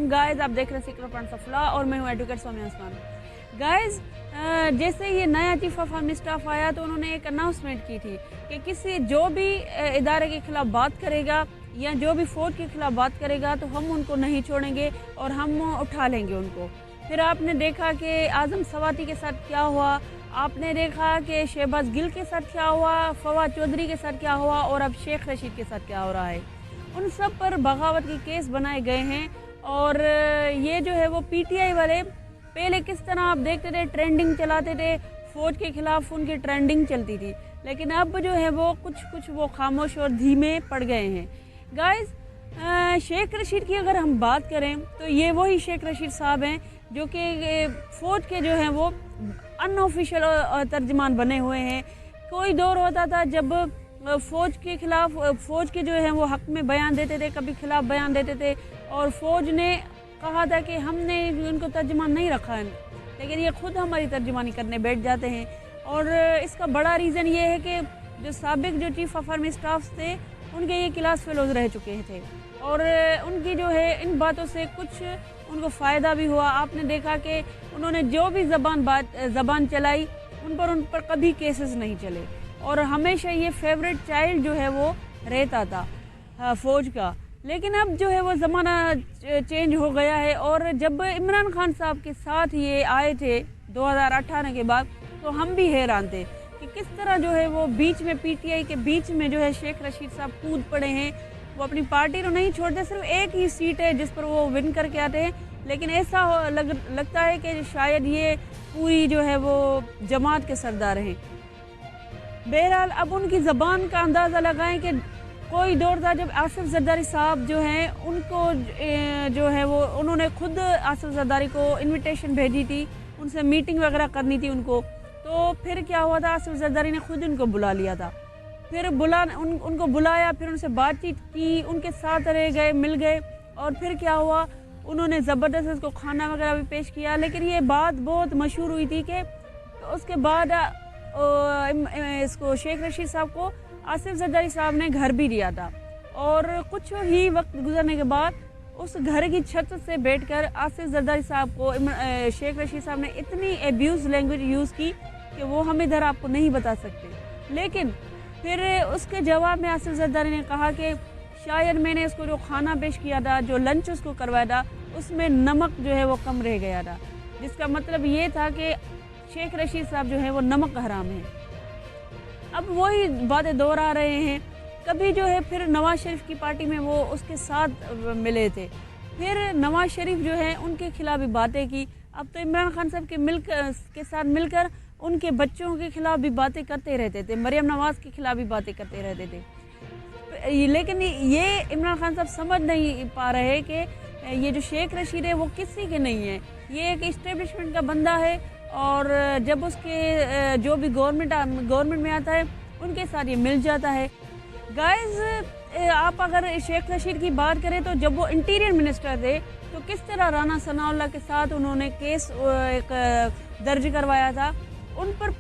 अलैकुम गाइस, आप देख रहे हैं सीक्रेट पॉइंट्स ऑफ लॉ और मैं हूं एडवोकेट सोनिया उस्मान। गाइस, जैसे ये नया चीफ ऑफ आर्मी स्टाफ आया तो उन्होंने एक अनाउंसमेंट की थी कि किसी जो भी इदारे के खिलाफ बात करेगा या जो भी फौज के खिलाफ बात करेगा तो हम उनको नहीं छोड़ेंगे और हम उठा लेंगे उनको। फिर आपने देखा कि आजम सवाती के साथ क्या हुआ, आपने देखा कि शहबाज गिल के साथ क्या हुआ, फवाद चौधरी के साथ क्या हुआ और अब शेख रशीद के साथ क्या हो रहा है। उन सब पर बगावत के केस बनाए गए हैं और ये जो है वो पीटीआई वाले पहले किस तरह आप देखते थे, ट्रेंडिंग चलाते थे, फौज के खिलाफ उनकी ट्रेंडिंग चलती थी, लेकिन अब जो है वो कुछ वो खामोश और धीमे पड़ गए हैं। गाइस, शेख रशीद की अगर हम बात करें तो ये वही शेख रशीद साहब हैं जो कि फ़ौज के जो हैं वो अनऑफिशियल तर्जमान बने हुए हैं। कोई दौर होता था जब फ़ौज के खिलाफ, फ़ौज के जो हैं वो हक़ में बयान देते थे, कभी खिलाफ बयान देते थे और फ़ौज ने कहा था कि हमने उनको तर्जमान नहीं रखा है, लेकिन ये खुद हमारी तर्जमानी करने बैठ जाते हैं। और इसका बड़ा रीज़न ये है कि जो साबिक जो चीफ ऑफ आर्मी स्टाफ थे उनके ये क्लास फेलोज रह चुके थे और उनकी जो है इन बातों से कुछ उनको फ़ायदा भी हुआ। आपने देखा कि उन्होंने जो भी ज़बान चलाई उन पर कभी केसेस नहीं चले और हमेशा ये फेवरेट चाइल्ड जो है वो रहता था फ़ौज का। लेकिन अब जो है वो ज़माना चेंज हो गया है और जब इमरान खान साहब के साथ ये आए थे 2018 के बाद तो हम भी हैरान थे कि किस तरह जो है वो बीच में पीटीआई के बीच में जो है शेख रशीद साहब कूद पड़े हैं। वो अपनी पार्टी को नहीं छोड़ते, सिर्फ एक ही सीट है जिस पर वो विन करके आते हैं, लेकिन ऐसा लगता है कि शायद ये पूरी जो है वो जमात के सरदार हैं। बहरहाल अब उनकी ज़बान का अंदाज़ा लगाएं कि कोई दौर था जब आसिफ जरदारी साहब जो हैं उनको जो है वो उन्होंने खुद आसिफ जरदारी को इनविटेशन भेजी थी, उनसे मीटिंग वगैरह करनी थी उनको। तो फिर क्या हुआ था, आसिफ जरदारी ने खुद उनको बुला लिया था, फिर उनको बुलाया, फिर उनसे बातचीत की, उनके साथ रह गए, मिल गए और फिर क्या हुआ, उन्होंने ज़बरदस्त उसको खाना वगैरह भी पेश किया। लेकिन ये बात बहुत मशहूर हुई थी कि उसके बाद इसको शेख रशीद साहब को आसिफ जरदारी साहब ने घर भी दिया था और कुछ ही वक्त गुजरने के बाद उस घर की छत से बैठकर आसिफ जरदारी साहब को शेख रशीद साहब ने इतनी एब्यूज़ लैंग्वेज यूज़ की कि वो हम इधर आपको नहीं बता सकते। लेकिन फिर उसके जवाब में आसिफ जरदारी ने कहा कि शायद मैंने इसको जो खाना पेश किया था, जो लंच उसको करवाया था, उसमें नमक जो है वो कम रह गया था, जिसका मतलब ये था कि शेख रशीद साहब जो है वो नमक हराम है। अब वही बातें दोहरा रहे हैं। कभी जो है फिर नवाज शरीफ की पार्टी में वो उसके साथ मिले थे, फिर नवाज शरीफ जो है उनके खिलाफ भी बातें की। अब तो इमरान खान साहब के साथ मिलकर उनके बच्चों के खिलाफ भी बातें करते रहते थे, मरियम नवाज़ के खिलाफ भी बातें करते रहते थे। लेकिन ये इमरान खान साहब समझ नहीं पा रहे कि ये जो शेख रशीद है वो किसी के नहीं है, ये एक इस्टेब्लिशमेंट का बंदा है और जब उसके जो भी गवर्नमेंट में आता है उनके साथ ये मिल जाता है। गाइस, आप अगर शेख रशीद की बात करें तो जब वो इंटीरियर मिनिस्टर थे तो किस तरह राना सनाउल्लाह के साथ उन्होंने केस एक दर्ज करवाया था, उन पर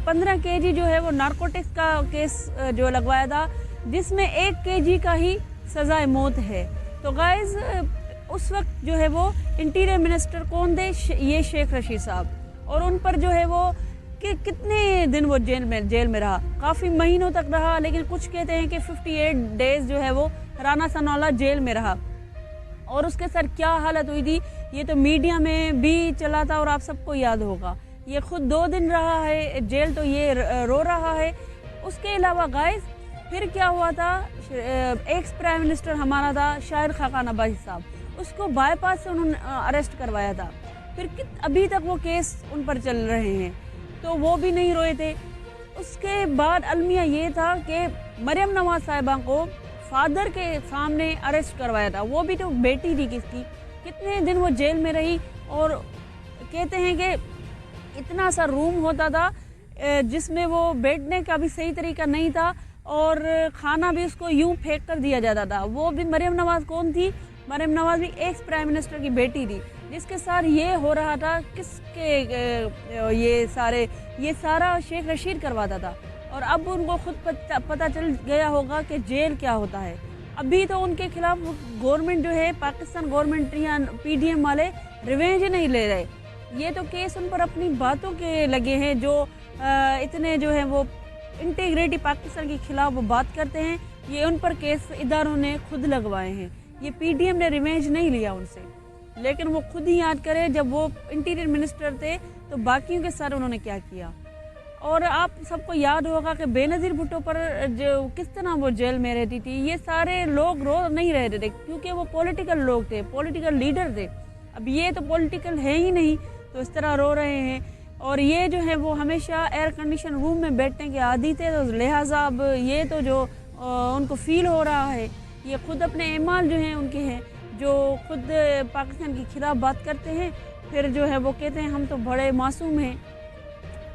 15 केजी जो है वो नारकोटिक्स का केस जो लगवाया था, जिसमें 1 केजी का ही सज़ाए मौत है। तो गाइस, उस वक्त जो है वो इंटीरियर मिनिस्टर कौन थे, ये शेख रशीद साहब, और उन पर जो है वो कि कितने दिन वो जेल में रहा, काफ़ी महीनों तक रहा, लेकिन कुछ कहते हैं कि 58 डेज़ जो है वो राना सनाउल्लाह जेल में रहा। और उसके साथ क्या हालत हुई थी ये तो मीडिया में भी चला था और आप सबको याद होगा। ये खुद 2 दिन रहा है जेल, तो ये रो रहा है। उसके अलावा गाइस फिर क्या हुआ था, एक्स प्राइम मिनिस्टर हमारा था शाहिद खाकान अब्बासी साहब, उसको बाईपास से उन्होंने अरेस्ट करवाया था, फिर अभी तक वो केस उन पर चल रहे हैं, तो वो भी नहीं रोए थे। उसके बाद अलमिया ये था कि मरियम नवाज साहिबा को फादर के सामने अरेस्ट करवाया था, वो भी तो बेटी थी किसकी, कितने दिन वो जेल में रही। और कहते हैं कि इतना सा रूम होता था जिसमें वो बैठने का भी सही तरीका नहीं था और खाना भी उसको यूं फेंक कर दिया जाता था। वो भी मरियम नवाज कौन थी, मरियम नवाज भी एक्स प्राइम मिनिस्टर की बेटी थी, जिसके साथ ये हो रहा था, किसके ये सारा शेख रशीद करवाता था। और अब उनको खुद पता चल गया होगा कि जेल क्या होता है। अभी तो उनके खिलाफ गवर्नमेंट जो है, पाकिस्तान गवर्नमेंट या पीडीएम वाले रिवेंज नहीं ले रहे, ये तो केस उन पर अपनी बातों के लगे हैं, जो इतने जो है वो इंटीग्रिटी पाकिस्तान के खिलाफ वो बात करते हैं, ये उन पर केस इदारों ने खुद लगवाए हैं। ये पीडीएम ने रिवेंज नहीं लिया उनसे, लेकिन वो खुद ही याद करें जब वो इंटीरियर मिनिस्टर थे तो बाकियों के साथ उन्होंने क्या किया। और आप सबको याद होगा कि बेनज़ीर भुट्टो पर जो किस तरह वो जेल में रहती थी, ये सारे लोग रो नहीं रहे थे क्योंकि वो पॉलिटिकल लोग थे, पॉलिटिकल लीडर थे। अब ये तो पॉलिटिकल है ही नहीं, तो इस तरह रो रहे हैं। और ये जो है वो हमेशा एयर कंडीशन रूम में बैठने के आदी थे, तो लिहाजा अब ये तो जो उनको फील हो रहा है, ये खुद अपने एमाल जो हैं उनके हैं, जो खुद पाकिस्तान के खिलाफ बात करते हैं, फिर जो है वो कहते हैं हम तो बड़े मासूम हैं।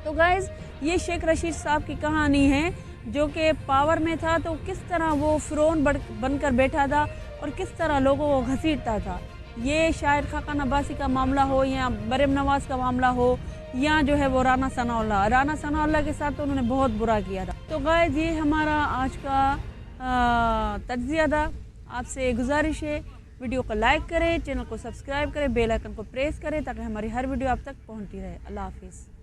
तो गाइज़, ये शेख रशीद साहब की कहानी है, जो कि पावर में था तो किस तरह वो फिरौन बनकर बैठा था और किस तरह लोगों को घसीटता था। ये शायद खाकान अब्बासी का मामला हो या मरियम नवाज़ का मामला हो या जो है वो राना सनाउल्लाह के साथ तो उन्होंने बहुत बुरा किया था। तो गाइज़, ये हमारा आज का तज्ज़िया था। आपसे गुजारिश है, वीडियो को लाइक करें, चैनल को सब्सक्राइब करें, बेल आइकन को प्रेस करें ताकि हमारी हर वीडियो आप तक पहुंचती रहे। अल्लाह हाफिज़।